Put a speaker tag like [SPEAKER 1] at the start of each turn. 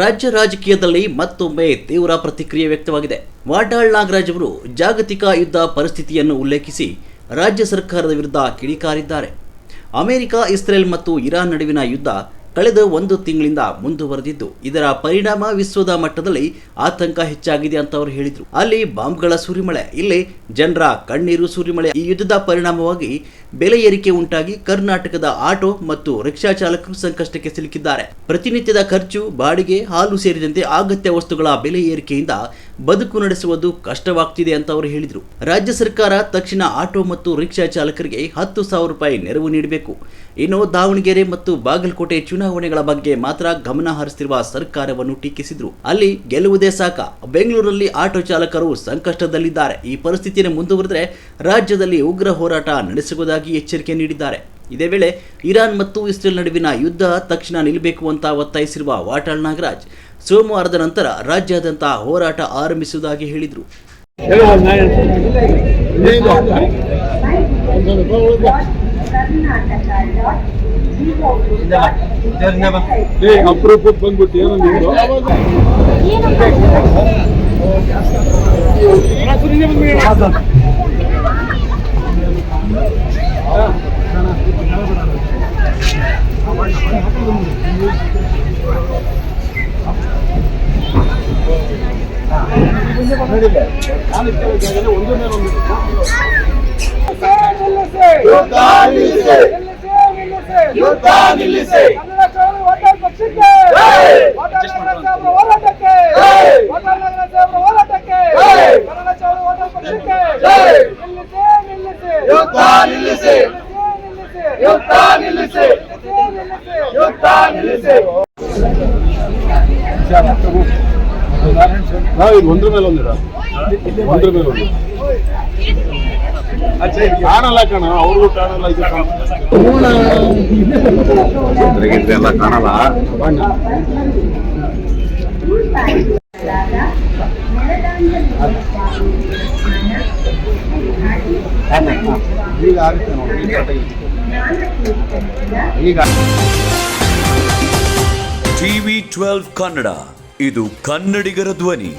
[SPEAKER 1] ರಾಜ್ಯ ರಾಜಕೀಯದಲ್ಲಿ ಮತ್ತೊಮ್ಮೆ ತೀವ್ರ ಪ್ರತಿಕ್ರಿಯೆ ವ್ಯಕ್ತವಾಗಿದೆ. ವಾಟಾಳ್ ನಾಗರಾಜ್ ಅವರು ಜಾಗತಿಕ ಯುದ್ಧ ಪರಿಸ್ಥಿತಿಯನ್ನು ಉಲ್ಲೇಖಿಸಿ ರಾಜ್ಯ ಸರ್ಕಾರದ ವಿರುದ್ಧ ಕಿಡಿಕಾರಿದ್ದಾರೆ. ಅಮೆರಿಕ, ಇಸ್ರೇಲ್ ಮತ್ತು ಇರಾನ್ ನಡುವಿನ ಯುದ್ಧ ಕಳೆದ 1 ತಿಂಗಳಿಂದ ಮುಂದುವರೆದಿದ್ದು, ಇದರ ಪರಿಣಾಮ ವಿಶ್ವದ ಮಟ್ಟದಲ್ಲಿ ಆತಂಕ ಹೆಚ್ಚಾಗಿದೆ ಅಂತ ಅವರು ಹೇಳಿದರು. ಅಲ್ಲಿ ಬಾಂಬ್ಗಳ ಸುರಿಮಳೆ, ಇಲ್ಲಿ ಜನರ ಕಣ್ಣೀರು ಸುರಿಮಳೆ. ಈ ಯುದ್ಧದ ಪರಿಣಾಮವಾಗಿ ಬೆಲೆ ಏರಿಕೆ ಉಂಟಾಗಿ ಕರ್ನಾಟಕದ ಆಟೋ ಮತ್ತು ರಿಕ್ಷಾ ಚಾಲಕರು ಸಂಕಷ್ಟಕ್ಕೆ ಸಿಲುಕಿದ್ದಾರೆ. ಪ್ರತಿನಿತ್ಯದ ಖರ್ಚು, ಬಾಡಿಗೆ, ಹಾಲು ಸೇರಿದಂತೆ ಅಗತ್ಯ ವಸ್ತುಗಳ ಬೆಲೆ ಏರಿಕೆಯಿಂದ ಬದುಕು ನಡೆಸುವುದು ಕಷ್ಟವಾಗ್ತಿದೆ ಅಂತ ಅವರು ಹೇಳಿದರು. ರಾಜ್ಯ ಸರ್ಕಾರ ತಕ್ಷಣ ಆಟೋ ಮತ್ತು ರಿಕ್ಷಾ ಚಾಲಕರಿಗೆ 10,000 ರೂಪಾಯಿ ನೆರವು ನೀಡಬೇಕು. ಇನ್ನು ದಾವಣಗೆರೆ ಮತ್ತು ಬಾಗಲಕೋಟೆ ಚುನಾವಣೆಗಳ ಬಗ್ಗೆ ಮಾತ್ರ ಗಮನ ಹರಿಸುತ್ತಿರುವ ಸರ್ಕಾರವನ್ನು ಟೀಕಿಸಿದ್ರು. ಅಲ್ಲಿ ಗೆಲ್ಲುವುದೇ ಸಾಕ, ಬೆಂಗಳೂರಲ್ಲಿ ಆಟೋ ಚಾಲಕರು ಸಂಕಷ್ಟದಲ್ಲಿದ್ದಾರೆ. ಈ ಪರಿಸ್ಥಿತಿಯನ್ನು ಮುಂದುವರೆದರೆ ರಾಜ್ಯದಲ್ಲಿ ಉಗ್ರ ಹೋರಾಟ ನಡೆಸುವುದಾಗಿ ಎಚ್ಚರಿಕೆ ನೀಡಿದ್ದಾರೆ. ಇದೇ ವೇಳೆ ಇರಾನ್ ಮತ್ತು ಇಸ್ರೇಲ್ ನಡುವಿನ ಯುದ್ಧ ತಕ್ಷಣ ನಿಲ್ಲಬೇಕು ಅಂತ ಒತ್ತಾಯಿಸಿರುವ ವಾಟಾಳ್ ನಾಗರಾಜ್ ಸೋಮವಾರದ ನಂತರ ರಾಜ್ಯಾದ್ಯಂತ ಹೋರಾಟ ಆರಂಭಿಸುವುದಾಗಿ ಹೇಳಿದರು.
[SPEAKER 2] ಅಪರೂಪಕ್ಕೆ ಬಂದ್ಬಿಟ್ಟು ಏನು ನಾವು ಒಂದ್ರ ಮೇಲೆ ಒಂದಿರ ಕಾಣಲ್ಲ ಕಣ, ಅವ್ರಿಗೂ ಕಾಣಲ್ಲ, ಇದು ಎಲ್ಲ ಕಾಣಲ್ಲ. ಈಗ
[SPEAKER 3] TV12 ಕನ್ನಡ, ಇದು ಕನ್ನಡಿಗರ ಧ್ವನಿ.